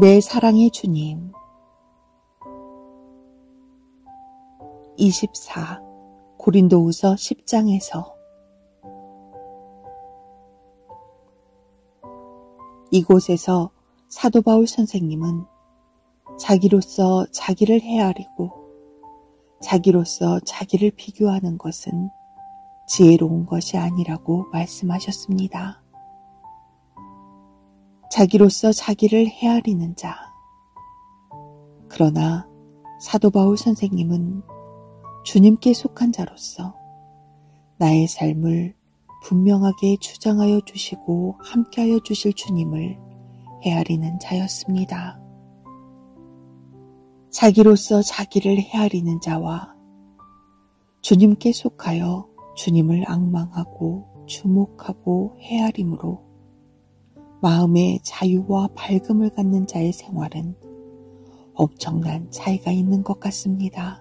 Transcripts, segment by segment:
내 사랑의 주님. 24. 고린도후서 10장에서 이곳에서 사도 바울 선생님은 자기로서 자기를 헤아리고 자기로서 자기를 비교하는 것은 지혜로운 것이 아니라고 말씀하셨습니다. 자기로서 자기를 헤아리는 자. 그러나 사도 바울 선생님은 주님께 속한 자로서 나의 삶을 분명하게 주장하여 주시고 함께하여 주실 주님을 헤아리는 자였습니다. 자기로서 자기를 헤아리는 자와 주님께 속하여 주님을 앙망하고 주목하고 헤아림으로 마음의 자유와 밝음을 갖는 자의 생활은 엄청난 차이가 있는 것 같습니다.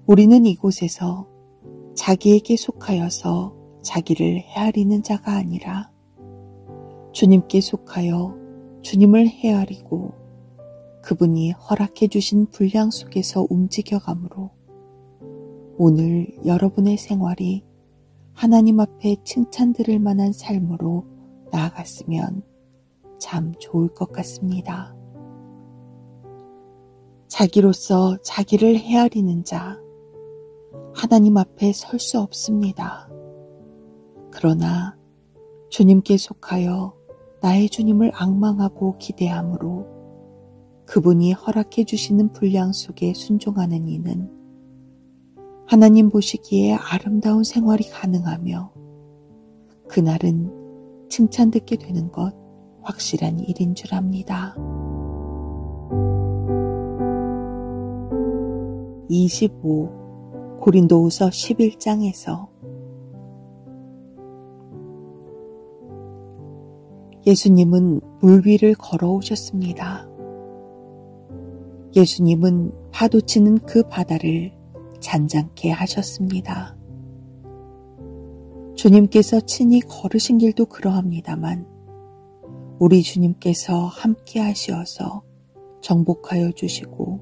우리는 이곳에서 자기에게 속하여서 자기를 헤아리는 자가 아니라 주님께 속하여 주님을 헤아리고 그분이 허락해 주신 분량 속에서 움직여가므로 오늘 여러분의 생활이 하나님 앞에 칭찬드릴 만한 삶으로 나아갔으면 참 좋을 것 같습니다. 자기로서 자기를 헤아리는 자, 하나님 앞에 설 수 없습니다. 그러나 주님께 속하여 나의 주님을 앙망하고 기대함으로 그분이 허락해 주시는 분량 속에 순종하는 이는 하나님 보시기에 아름다운 생활이 가능하며 그날은 칭찬 듣게 되는 것 확실한 일인 줄 압니다. 25. 고린도후서 11장에서 예수님은 물 위를 걸어오셨습니다. 예수님은 파도치는 그 바다를 잔잔케 하셨습니다. 주님께서 친히 걸으신 길도 그러합니다만 우리 주님께서 함께 하시어서 정복하여 주시고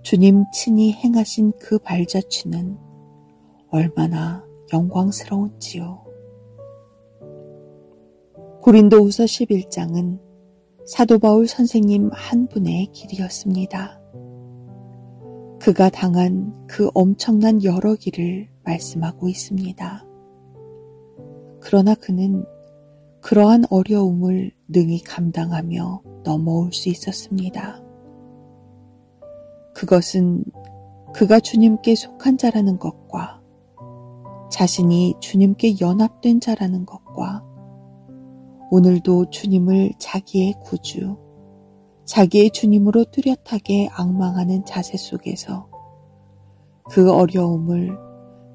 주님 친히 행하신 그 발자취는 얼마나 영광스러운지요. 고린도후서 11장은 사도 바울 선생님 한 분의 길이었습니다. 그가 당한 그 엄청난 여러 길을 말씀하고 있습니다. 그러나 그는 그러한 어려움을 능히 감당하며 넘어올 수 있었습니다. 그것은 그가 주님께 속한 자라는 것과 자신이 주님께 연합된 자라는 것과 오늘도 주님을 자기의 구주, 자기의 주님으로 뚜렷하게 앙망하는 자세 속에서 그 어려움을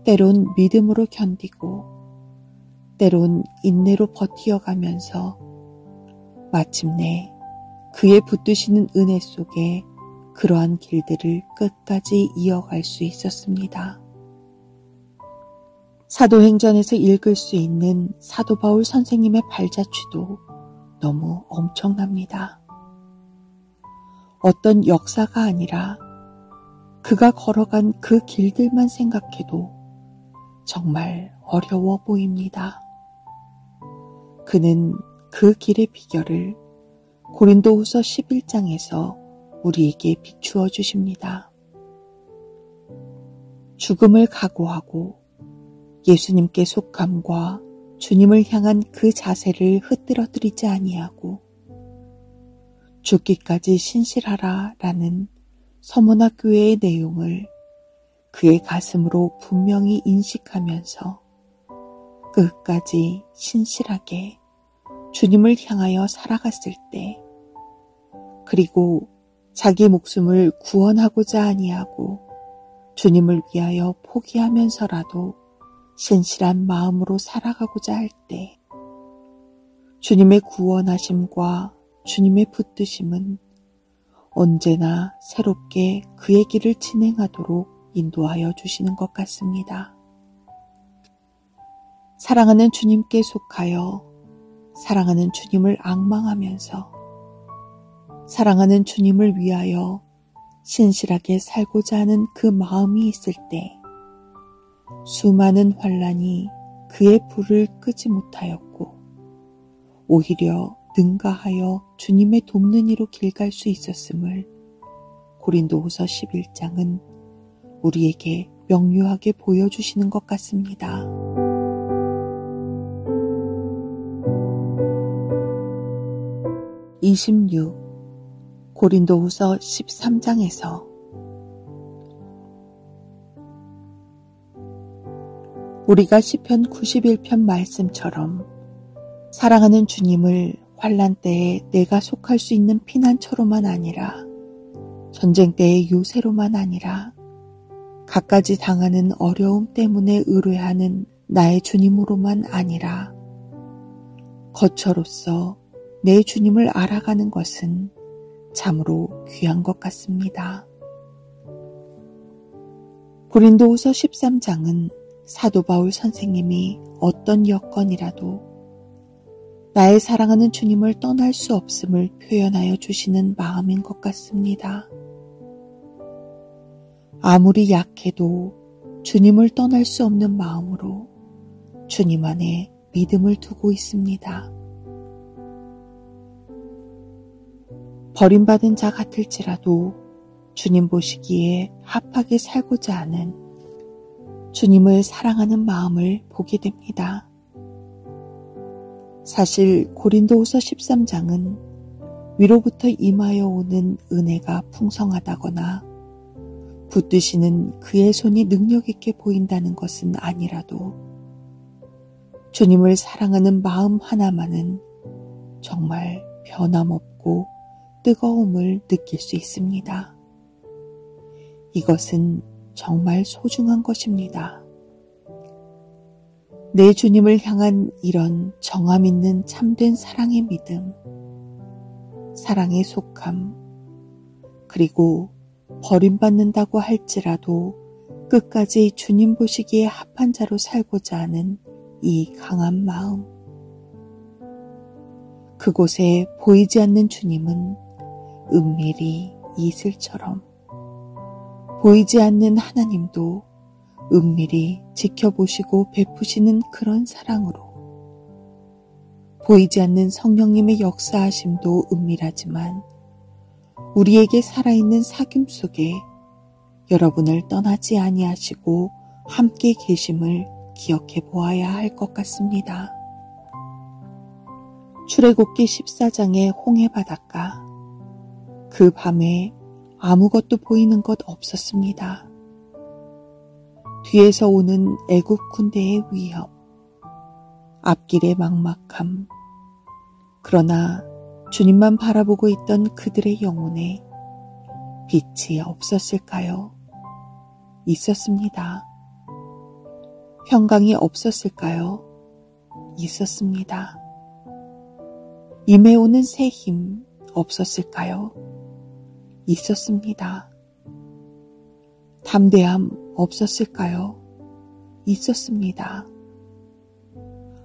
때론 믿음으로 견디고 때론 인내로 버티어가면서 마침내 그의 붙드시는 은혜 속에 그러한 길들을 끝까지 이어갈 수 있었습니다. 사도행전에서 읽을 수 있는 사도 바울 선생님의 발자취도 너무 엄청납니다. 어떤 역사가 아니라 그가 걸어간 그 길들만 생각해도 정말 어려워 보입니다. 그는 그 길의 비결을 고린도후서 11장에서 우리에게 비추어 주십니다. 죽음을 각오하고 예수님께 속함과 주님을 향한 그 자세를 흐트러뜨리지 아니하고 죽기까지 신실하라 라는 서머나 교회의 내용을 그의 가슴으로 분명히 인식하면서 끝까지 신실하게 주님을 향하여 살아갔을 때 그리고 자기 목숨을 구원하고자 아니하고 주님을 위하여 포기하면서라도 신실한 마음으로 살아가고자 할 때 주님의 구원하심과 주님의 붙드심은 언제나 새롭게 그의 길을 진행하도록 인도하여 주시는 것 같습니다. 사랑하는 주님께 속하여 사랑하는 주님을 앙망하면서 사랑하는 주님을 위하여 신실하게 살고자 하는 그 마음이 있을 때 수많은 환난이 그의 불을 끄지 못하였고 오히려 능가하여 주님의 돕는 이로 길갈 수 있었음을 고린도후서 11장은 우리에게 명료하게 보여주시는 것 같습니다. 고린도후서 13장에서 우리가 시편 91편 말씀처럼 사랑하는 주님을 환난 때에 내가 속할 수 있는 피난처로만 아니라 전쟁 때의 요새로만 아니라 갖가지 당하는 어려움 때문에 의뢰하는 나의 주님으로만 아니라 거처로서 내 주님을 알아가는 것은 참으로 귀한 것 같습니다. 고린도후서 13장은 사도 바울 선생님이 어떤 여건이라도 나의 사랑하는 주님을 떠날 수 없음을 표현하여 주시는 마음인 것 같습니다. 아무리 약해도 주님을 떠날 수 없는 마음으로 주님 안에 믿음을 두고 있습니다. 버림받은 자 같을지라도 주님 보시기에 합하게 살고자 하는 주님을 사랑하는 마음을 보게 됩니다. 사실 고린도후서 13장은 위로부터 임하여 오는 은혜가 풍성하다거나 붙드시는 그의 손이 능력 있게 보인다는 것은 아니라도 주님을 사랑하는 마음 하나만은 정말 변함없고 뜨거움을 느낄 수 있습니다. 이것은 정말 소중한 것입니다. 내 주님을 향한 이런 정함 있는 참된 사랑의 믿음, 사랑의 속함, 그리고 버림받는다고 할지라도 끝까지 주님 보시기에 합한 자로 살고자 하는 이 강한 마음. 그곳에 보이지 않는 주님은 은밀히 이슬처럼, 보이지 않는 하나님도 은밀히 지켜보시고 베푸시는 그런 사랑으로, 보이지 않는 성령님의 역사하심도 은밀하지만 우리에게 살아있는 사귐 속에 여러분을 떠나지 아니하시고 함께 계심을 기억해 보아야 할 것 같습니다. 출애굽기 14장의 홍해 바닷가, 그 밤에 아무것도 보이는 것 없었습니다. 뒤에서 오는 애굽 군대의 위협, 앞길의 막막함, 그러나 주님만 바라보고 있던 그들의 영혼에 빛이 없었을까요? 있었습니다. 평강이 없었을까요? 있었습니다. 임해오는 새 힘 없었을까요? 있었습니다. 담대함 없었을까요? 있었습니다.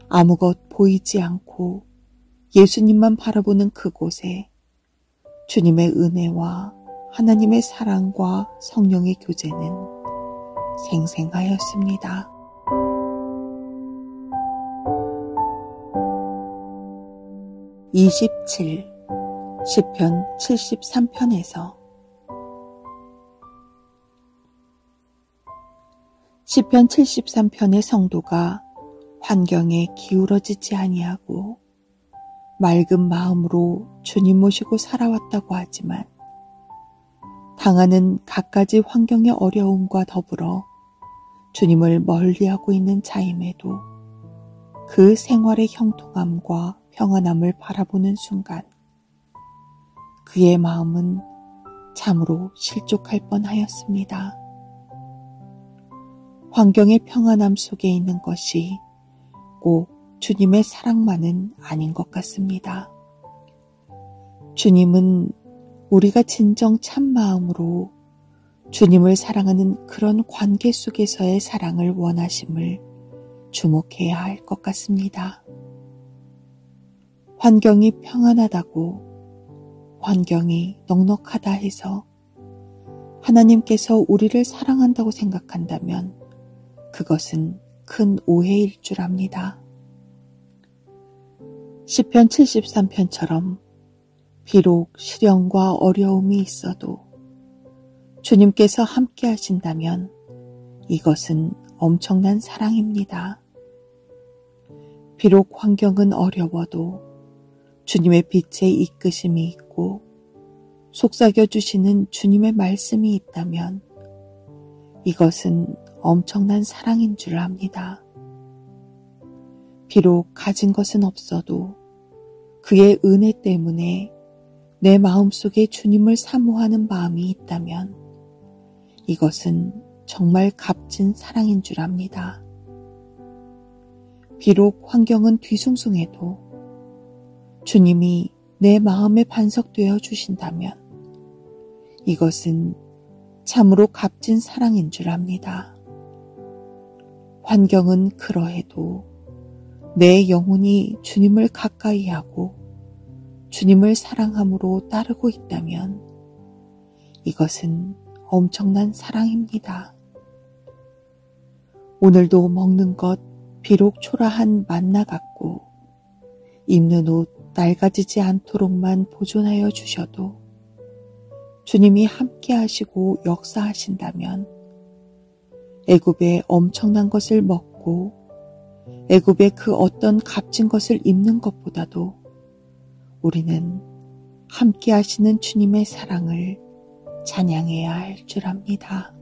아무것 보이지 않고 예수님만 바라보는 그곳에 주님의 은혜와 하나님의 사랑과 성령의 교제는 생생하였습니다. 시편 73편에서 시편 73편의 성도가 환경에 기울어지지 아니하고 맑은 마음으로 주님 모시고 살아왔다고 하지만 당하는 갖가지 환경의 어려움과 더불어 주님을 멀리하고 있는 자임에도 그 생활의 형통함과 평안함을 바라보는 순간 그의 마음은 참으로 실족할 뻔하였습니다. 환경의 평안함 속에 있는 것이 꼭 주님의 사랑만은 아닌 것 같습니다. 주님은 우리가 진정 참 마음으로 주님을 사랑하는 그런 관계 속에서의 사랑을 원하심을 주목해야 할 것 같습니다. 환경이 평안하다고, 환경이 넉넉하다 해서 하나님께서 우리를 사랑한다고 생각한다면 그것은 큰 오해일 줄 압니다. 시편 73편처럼 비록 시련과 어려움이 있어도 주님께서 함께 하신다면 이것은 엄청난 사랑입니다. 비록 환경은 어려워도 주님의 빛의 이끄심이 있고 속삭여 주시는 주님의 말씀이 있다면 이것은 엄청난 사랑인 줄 압니다. 비록 가진 것은 없어도 그의 은혜 때문에 내 마음속에 주님을 사모하는 마음이 있다면 이것은 정말 값진 사랑인 줄 압니다. 비록 환경은 뒤숭숭해도 주님이 내 마음에 반석되어 주신다면 이것은 참으로 값진 사랑인 줄 압니다. 환경은 그러해도 내 영혼이 주님을 가까이 하고 주님을 사랑함으로 따르고 있다면 이것은 엄청난 사랑입니다. 오늘도 먹는 것 비록 초라한 만나 같고 입는 옷 낡아지지 않도록만 보존하여 주셔도 주님이 함께 하시고 역사하신다면 애굽의 엄청난 것을 먹고 애굽의 그 어떤 값진 것을 입는 것보다도 우리는 함께 하시는 주님의 사랑을 찬양해야 할 줄 압니다.